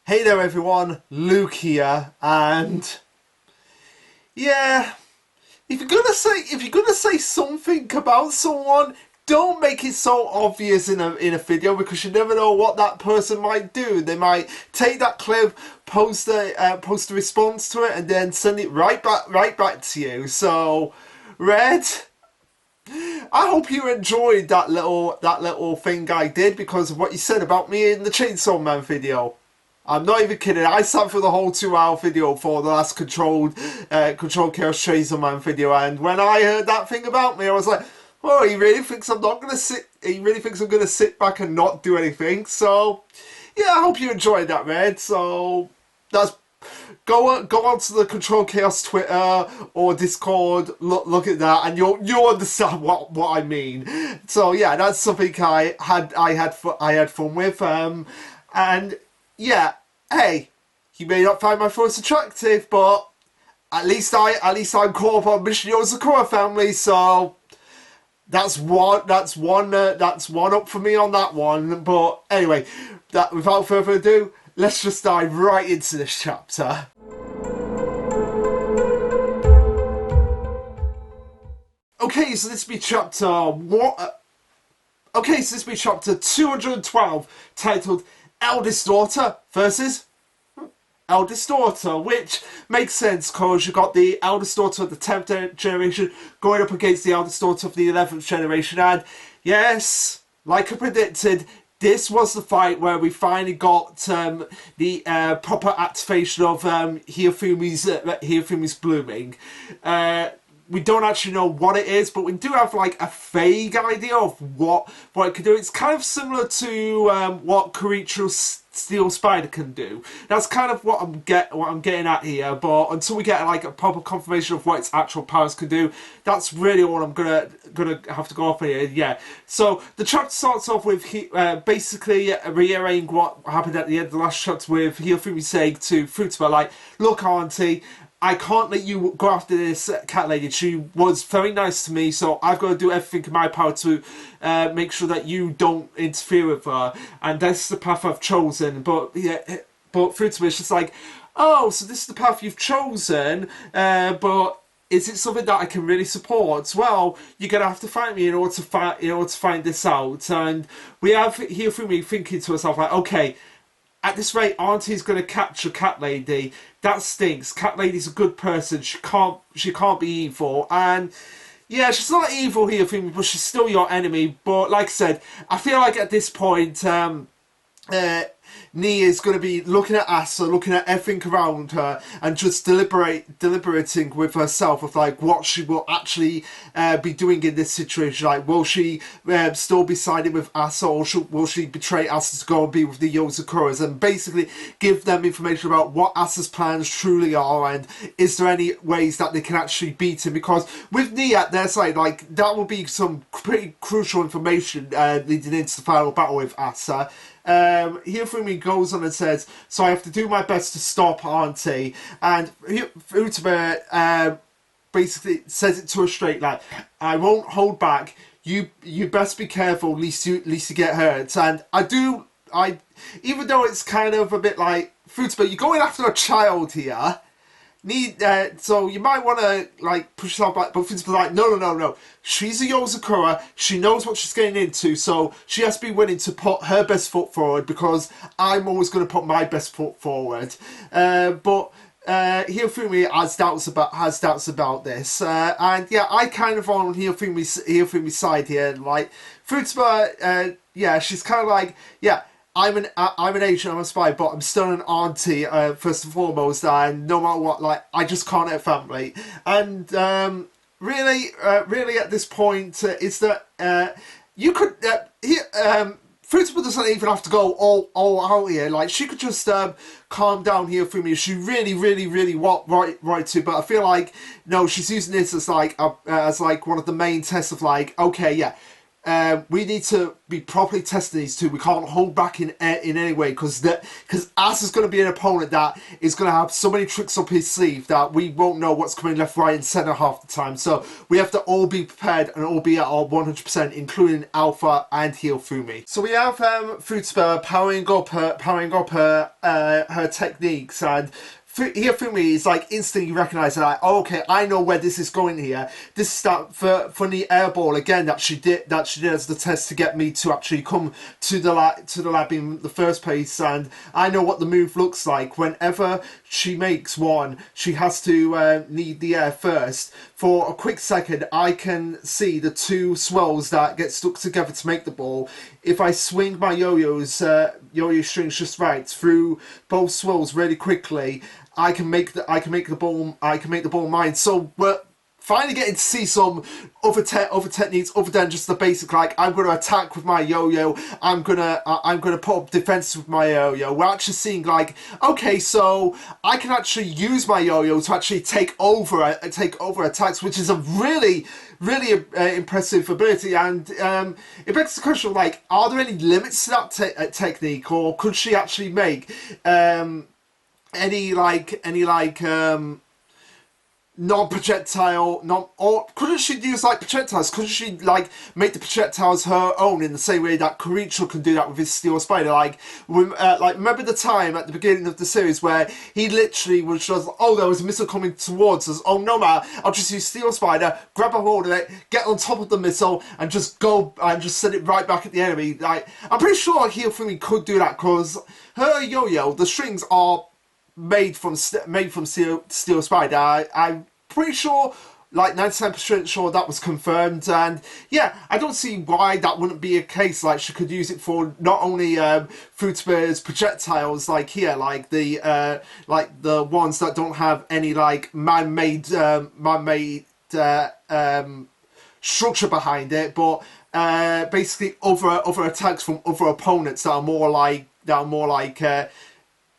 Hey there everyone, Luke here, and yeah, if you're gonna say something about someone, don't make it so obvious in a video because you never know what that person might do. They might take that clip, post a response to it, and then send it right back to you. So, Red, I hope you enjoyed that little thing I did because of what you said about me in the Chainsaw Man video. I'm not even kidding. I sat through the whole 2 hour video for the last Control Chaos Chainsaw Man video, and when I heard that thing about me, I was like, "Oh, he really thinks I'm not gonna sit. He really thinks I'm gonna sit back and not do anything." So, yeah, I hope you enjoyed that, Red. So that's go on to the Control Chaos Twitter or Discord. Look at that, and you'll understand what I mean. So yeah, that's something I had fun with. And yeah, hey, you may not find my thoughts attractive, but at least I'm caught up on Mission Yozakura family. So that's one up for me on that one. But anyway, that without further ado, let's just dive right into this chapter. Okay, so this be chapter what? Okay, so this be chapter 212, titled "Eldest Daughter versus Eldest Daughter," which makes sense because you got the eldest daughter of the 10th generation going up against the eldest daughter of the 11th generation, and yes, like I predicted, this was the fight where we finally got the proper activation of Hiyofumi's blooming. We don't actually know what it is, but we do have like a vague idea of what it can do. It's kind of similar to what Kiricho's Steel Spider can do. That's kind of what I'm getting at here. But until we get like a proper confirmation of what its actual powers can do, that's really all I'm gonna have to go off here. Yeah. So the chapter starts off with basically reiterating what happened at the end of the last chapter, with Hiyofumi saying to Futaba, like, "Look, Auntie, I can't let you go after this cat lady. She was very nice to me, so I've got to do everything in my power to make sure that you don't interfere with her. And that's the path I've chosen." But yeah, but Futaba just like, "Oh, so this is the path you've chosen, but is it something that I can really support? Well, you're gonna have to fight me in order to find this out." And we have Hiyofumi thinking to herself like, "Okay, at this rate, Auntie's going to catch a cat lady. That stinks. Cat lady's a good person. She can't be evil." And yeah, she's not evil here, but she's still your enemy. But like I said, I feel like at this point, Nia is going to be looking at Asa, looking at everything around her, and just deliberating with herself of like what she will actually be doing in this situation. Like, will she still be siding with Asa, or will she betray Asa to go and be with the Yozakuras, and basically give them information about what Asa's plans truly are, and is there any ways that they can actually beat him? Because with Nia at their side, like, that will be some pretty crucial information leading into the final battle with Asa. Hiyofumi goes on and says, "So I have to do my best to stop Auntie." And Futaba basically says it to her straight, like, "I won't hold back. You best be careful, lest you get hurt." And even though it's kind of a bit like, Futaba, you're going after a child here. So you might want to like push yourself back, but Futaba like, no. She's a Yozakura. She knows what she's getting into, so she has to be willing to put her best foot forward, because I'm always going to put my best foot forward. But Hiyofumi has doubts about this, and yeah, I kind of on Hiyofumi's side here. Like, Futaba, yeah, she's kind of like, yeah, I'm an agent, I'm a spy, but I'm still an auntie, first and foremost, and no matter what, like, I just can't have family. And really at this point, is that you could Futaba doesn't even have to go all out here. Like, she could just calm down here for me if she really want right to. But I feel like, no, she's using this as like one of the main tests of like, okay, yeah, we need to be properly testing these two. We can't hold back in any way, because As is going to be an opponent that is going to have so many tricks up his sleeve that we won't know what's coming left, right, and centre half the time. So we have to all be prepared and all be at our 100%, including Alpha and Hifumi. So we have Futaba powering up her techniques, and Hifumi is like instantly recognizing, like, oh, okay, I know where this is going here. This is that funny airball again that she did as the test to get me to actually come to the lab in the first place, and I know what the move looks like. Whenever she makes one, she has to need the air first. For a quick second, I can see the two swells that get stuck together to make the ball. If I swing my yo-yo strings just right through both swells really quickly, I can make the ball mine. So we're finally getting to see some other techniques other than just the basic, like, I'm going to attack with my yo-yo, I'm gonna put up defense with my yo-yo. We're actually seeing, like, okay, so I can actually use my yo-yo to actually take over attacks, which is a really impressive ability. And it begs the question, like, are there any limits to that technique, or could she actually make any non-projectile, or couldn't she use like projectiles? Couldn't she like make the projectiles her own in the same way that Kuricho can do that with his steel spider? Like remember the time at the beginning of the series where he literally was just, oh, there was a missile coming towards us. Oh no, man, I'll just use steel spider, grab a hold of it, get on top of the missile, and just go and just send it right back at the enemy. Like, I'm pretty sure Hifumi could do that, because her yo-yo, the strings are made from steel spider. I'm pretty sure, like 99% sure, that was confirmed. And yeah, I don't see why that wouldn't be a case. Like, she could use it for not only Futaba's projectiles, like here, like the ones that don't have any like man-made structure behind it, but basically other attacks from other opponents that are more like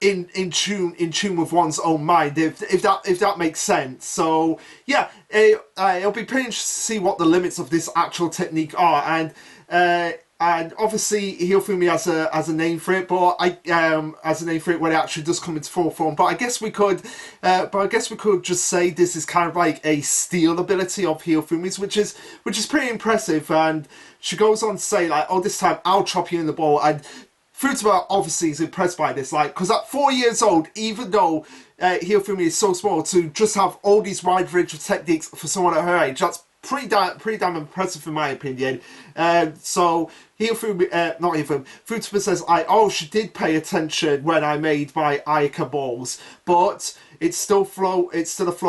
in tune with one's own mind, if that makes sense. So yeah, it'll be pretty interesting to see what the limits of this actual technique are, and obviously Hifumi has a name for it, but as a name for it when it actually does come into full form. But I guess we could just say this is kind of like a steal ability of Hifumi's, which is pretty impressive. And she goes on to say, like, oh, this time I'll chop you in the ball. And Futaba obviously is impressed by this, like, because at 4 years old, even though Hifumi is so small, to just have all these wide range of techniques for someone at her age, that's pretty damn impressive in my opinion. So Futaba says, she did pay attention when I made my Ayaka balls, but it's still a flaw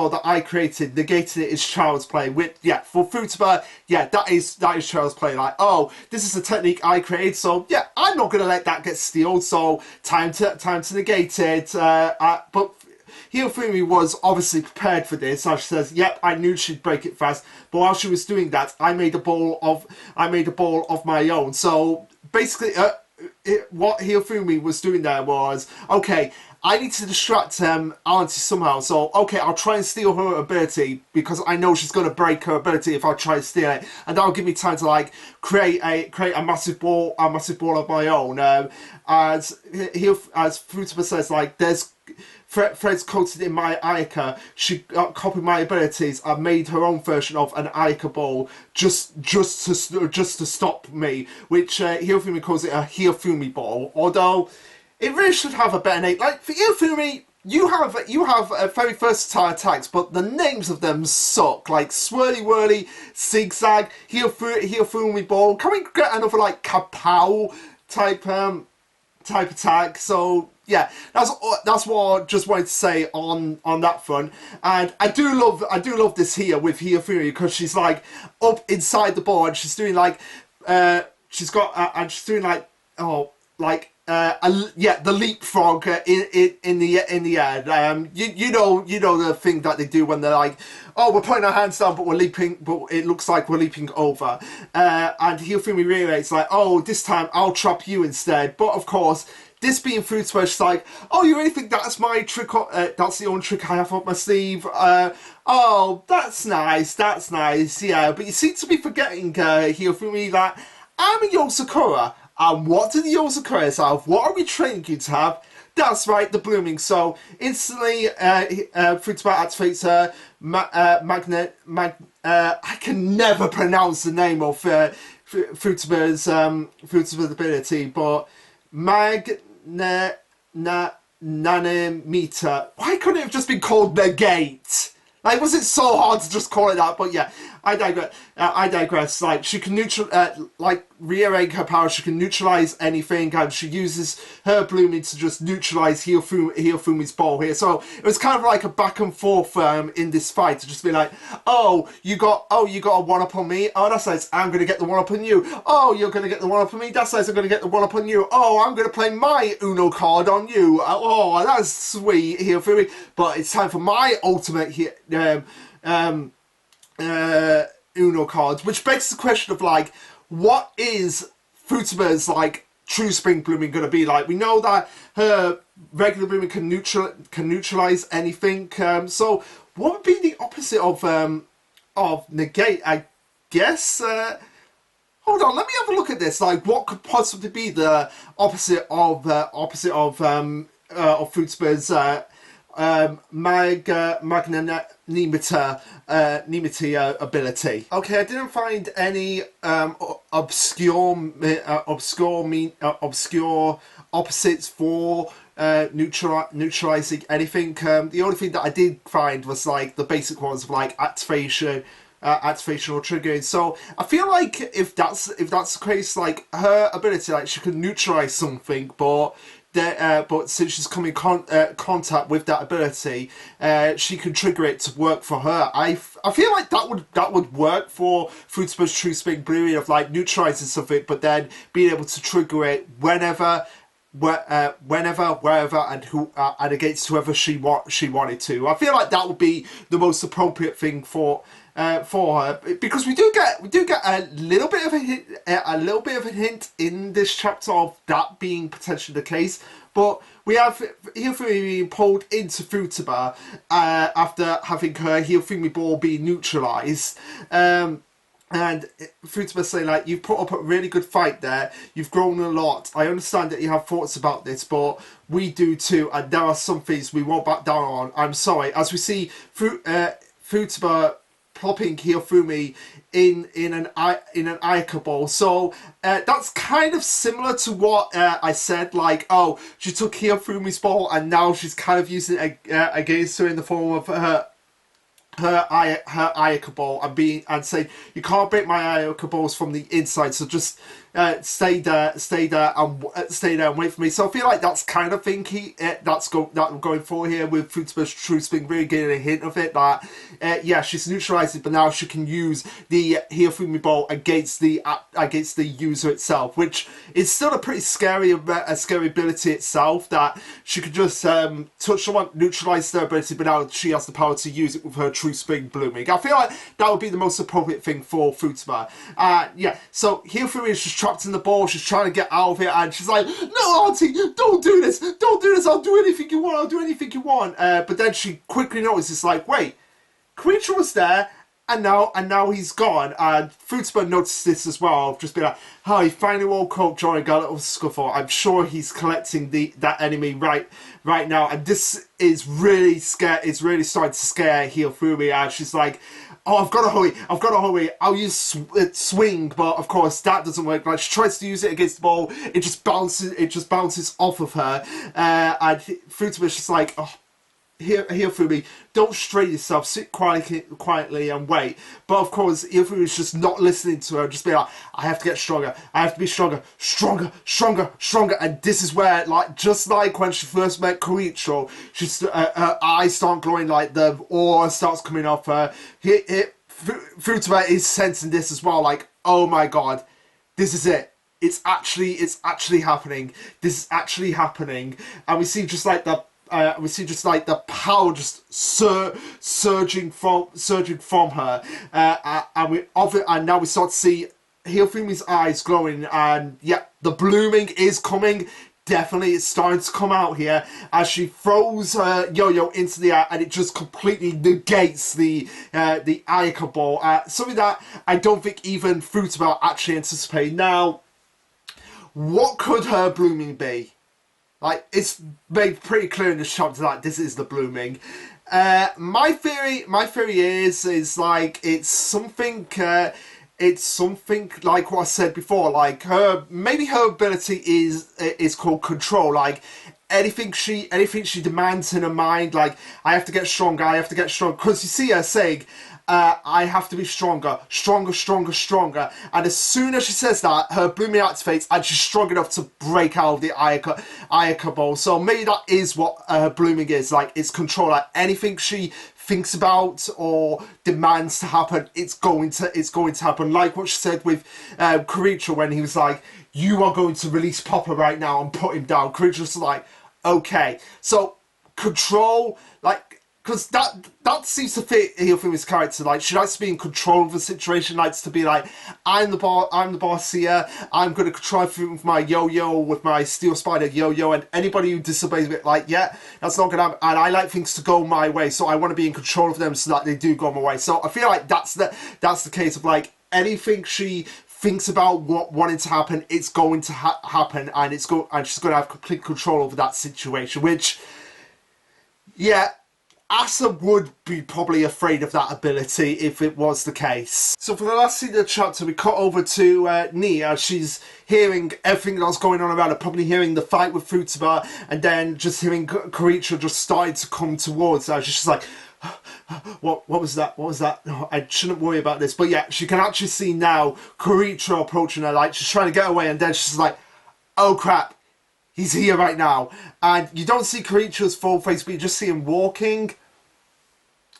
that I created. Negating it is child's play. For Futaba, that is child's play. Like, oh, this is a technique I created, so yeah, I'm not gonna let that get stealed. So time to negate it. But Hifumi was obviously prepared for this. So she says, "Yep, I knew she'd break it fast." But while she was doing that, I made a ball of my own. So basically, what Hifumi was doing there was, okay, I need to distract Auntie somehow. So okay, I'll try and steal her ability, because I know she's gonna break her ability if I try to steal it, and that'll give me time to like create a massive ball of my own. As Futaba says, like, there's threads coated in my Ayaka. She copied my abilities and made her own version of an Ayaka ball just to stop me, which Hifumi calls it a Hifumi ball. Although it really should have a better name. Like, for Hifumi, you have very versatile attacks, but the names of them suck. Like Swirly Whirly, Zigzag, Hifumi ball. Can we get another like Kapow type attack? So yeah, that's what I just wanted to say on that front. And I do love this here with Hifumi, because she's like up inside the ball and she's doing like she's doing like the leapfrog in the air. You know the thing that they do when they're like, oh, we're putting our hands down, but we're leaping, but it looks like we're leaping over. And Hifumi reiterates, like, oh, this time I'll trap you instead. But of course, this being Fruitsburg, she's like, oh, you really think that's my trick? That's the only trick I have up my sleeve? Oh, that's nice, yeah. But you seem to be forgetting, Hiyofumi, that I'm a Yozakura. And what do the Yozakuras have? What are we training you to have? That's right, the blooming. So instantly, Fruitsburg activates her I can never pronounce the name of Fruitsburg's ability, but nanometer. Why couldn't it have just been called negate? Like, was it so hard to just call it that? But yeah, I digress. Like, she can rearrange her power. She can neutralize anything, and she uses her blooming to just neutralize Hiyofumi's ball here. So it was kind of like a back and forth in this fight to just be like, oh, you got a one up on me. Oh, that's nice. I'm gonna get the one up on you. Oh, you're gonna get the one up on me. That's nice. I'm gonna get the one up on you. Oh, I'm gonna play my Uno card on you. Oh, that's sweet, Hiyofumi. But it's time for my ultimate here. Uno cards, which begs the question of like, what is Fruitsburg's like true spring blooming going to be like? We know that her regular blooming can neutralize anything. So what would be the opposite of negate? I guess. Hold on, let me have a look at this. Like, what could possibly be the opposite of Fruitsburg's magnanimity ability. Okay, I didn't find any obscure opposites for neutralizing anything. The only thing that I did find was like the basic ones of like activation or triggering. So I feel like if that's the case, like her ability, like she could neutralize something, but since she's come in contact with that ability, she can trigger it to work for her. I feel like that would work for Fruitsburg's True Spring Blooming of like neutralizing something, but then being able to trigger it whenever, wherever, and and against whoever she wanted to. I feel like that would be the most appropriate thing for her, because we do get a little bit of a hint in this chapter of that being potentially the case. But we have Hiyofumi being pulled into Futaba after having her Hiyofumi ball being neutralized. And Futaba saying, like, you've put up a really good fight there. You've grown a lot. I understand that you have thoughts about this, but we do too. And there are some things we won't back down on. I'm sorry. As we see Futaba plopping Hiyofumi in an Ayaka ball. So that's kind of similar to what I said, like, oh, she took Hiyofumi's ball and now she's kind of using it against her in the form of her Ayaka ball and saying, you can't break my Ayaka balls from the inside, so just stay there and wait for me. So I feel like that's kind of thing that I'm going for here with Fruitsburg's True Spring, really getting a hint of it that yeah, she's neutralized it, but now she can use the Hiyofumi ball against the user itself, which is still a pretty scary ability itself, that she could just touch someone, neutralize their ability, but now she has the power to use it with her True Spring blooming. I feel like that would be the most appropriate thing for Fruitsburg. Yeah, so Hiyofumi is just trapped in the ball. She's trying to get out of it, and she's like, no, Auntie, don't do this, I'll do anything you want, but then she quickly notices, like, wait, Creature was there, and now he's gone. And Fruitsburg noticed this as well. Just be like, oh, he finally woke up during a little scuffle. I'm sure he's collecting that enemy right now, and this is really it's really starting to scare Hiyofumi. And she's like, oh, I've got to hurry. I'll use swing, but of course that doesn't work. Like, she tries to use it against the ball, it just bounces off of her, and Fruitsburg's just like, oh, Hiyofumi, don't strain yourself, sit quietly and wait. But of course, Hiyofumi is just not listening to her, just be like, I have to get stronger, I have to be stronger, and this is where, like, just like when she first met Koichiro, her eyes start glowing, like the aura starts coming off her. Futaba is sensing this as well, like, oh my god, this is it. It's actually happening. This is actually happening, and we see just like the power just surging from her, and now we start to see Hiyofumi's eyes glowing, and yeah, the blooming is coming. definitely is starting to come out here as she throws her yo-yo into the air, and it just completely negates the Ayaka ball. Something that I don't think even Fruitable actually anticipated. Now, what could her blooming be? Like, it's made pretty clear in the chapter that this is the blooming. My theory is like it's something like what I said before. Like maybe her ability is called control. Like anything she demands in her mind. Like I have to get stronger. I have to get stronger. Because you see her saying, I have to be stronger, stronger, stronger, stronger. And as soon as she says that, her blooming activates and she's strong enough to break out of the Ayaka ball. So maybe that is what her blooming is. Like, it's control. Like, anything she thinks about or demands to happen, it's going to happen. Like what she said with Kuricha when he was like, you are going to release Popper right now and put him down. Kuricha's like, okay. So, control, like, because that seems to fit Hiyofumi's character. Like, she likes to be in control of the situation, likes to be like, I'm the boss here, I'm going to control everything with my yo-yo, with my Steel Spider yo-yo, and anybody who disobeys me, like, yeah, that's not going to happen, and I like things to go my way, so I want to be in control of them so that they do go my way. So I feel like that's the case of, like, anything she thinks about wanting to happen, it's going to happen, and she's going to have complete control over that situation, which, yeah, Asa would be probably afraid of that ability if it was the case. So for the last scene of the chapter, we cut over to Nia. She's hearing everything that's going on around her, probably hearing the fight with Futaba, and then just hearing Kuricha just started to come towards her. She's just like, what was that? What was that? No, I shouldn't worry about this. But yeah, she can actually see now Kuricha approaching her, like she's trying to get away, and then she's like, oh crap. He's here right now. And you don't see Kuricha's full face, but you just see him walking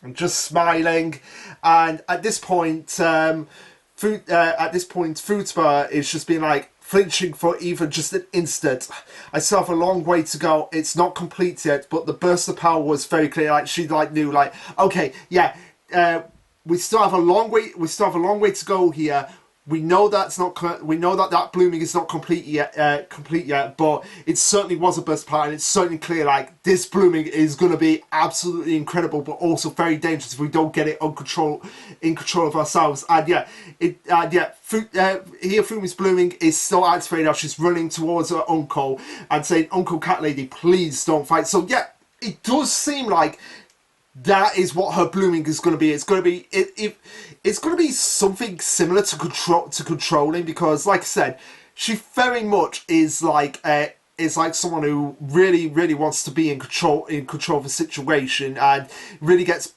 and just smiling. And at this point, Futaba is just being like flinching for even just an instant. I still have a long way to go. It's not complete yet, but the burst of power was very clear. Like she like knew, like, okay, yeah, we still have a long way. We still have a long way to go here. We know that's not. We know that blooming is not complete yet. But it certainly was a burst of power, and it's certainly clear. Like this blooming is going to be absolutely incredible, but also very dangerous if we don't get it in control of ourselves. And yeah, Hiyofumi's blooming is still activated now. She's running towards her uncle and saying, "Uncle Cat Lady, please don't fight." So yeah, it does seem like that is what her blooming is going to be. It's going to be it's going to be something similar to controlling, because, like I said, she very much is like someone who really wants to be in control of the situation, and really gets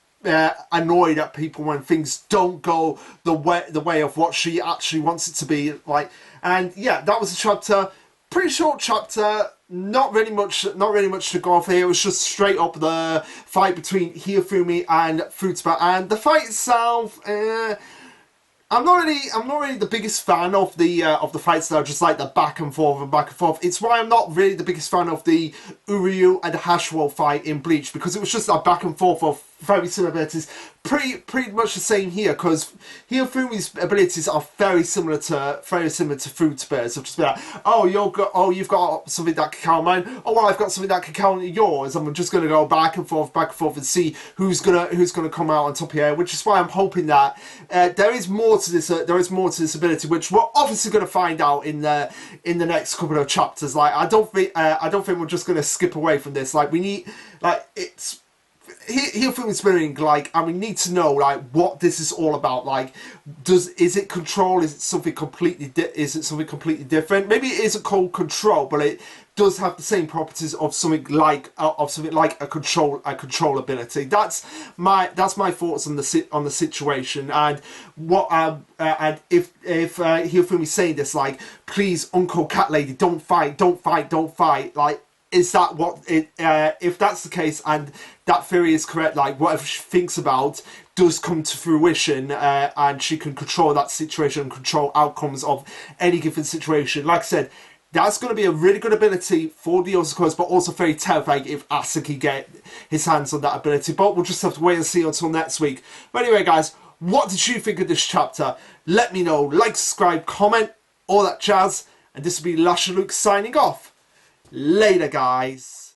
annoyed at people when things don't go the way of what she actually wants it to be. Like, and yeah, that was a chapter. Pretty short chapter. Not really much to go off here. It was just straight up the fight between Hiyofumi and Futaba, and the fight itself, I'm not really the biggest fan of the fights that are just like the back and forth. It's why I'm not really the biggest fan of the Uryu and the Hashwo fight in Bleach, because it was just a back and forth of very similar abilities. Pretty much the same here, because Hiyofumi's abilities are very similar to Futaba's. Of just be like, you've got something that can count mine. Oh well, I've got something that can count yours. And we're just gonna go back and forth, and see who's gonna come out on top here. Which is why I'm hoping that there is more to this. There is more to this ability, which we're obviously gonna find out in the next couple of chapters. Like I don't think we're just gonna skip away from this. Like we need, like it's. Hiyofumi's spinning, like, and we need to know, like, what this is all about. Like, is it control? Is it something completely different? Maybe it isn't called control, but it does have the same properties of something like a control ability. That's my thoughts on the situation, and what and if Hiyofumi's saying this, like, please, Uncle Cat Lady, don't fight, like. Is that what it? If that's the case, and that theory is correct, like whatever she thinks about does come to fruition, and she can control that situation and control outcomes of any given situation. Like I said, that's going to be a really good ability for the Yozakuras, but also very terrifying if Asaki get his hands on that ability. But we'll just have to wait and see until next week. But anyway, guys, what did you think of this chapter? Let me know. Like, subscribe, comment, all that jazz. And this will be Lasherluke signing off. Later, guys.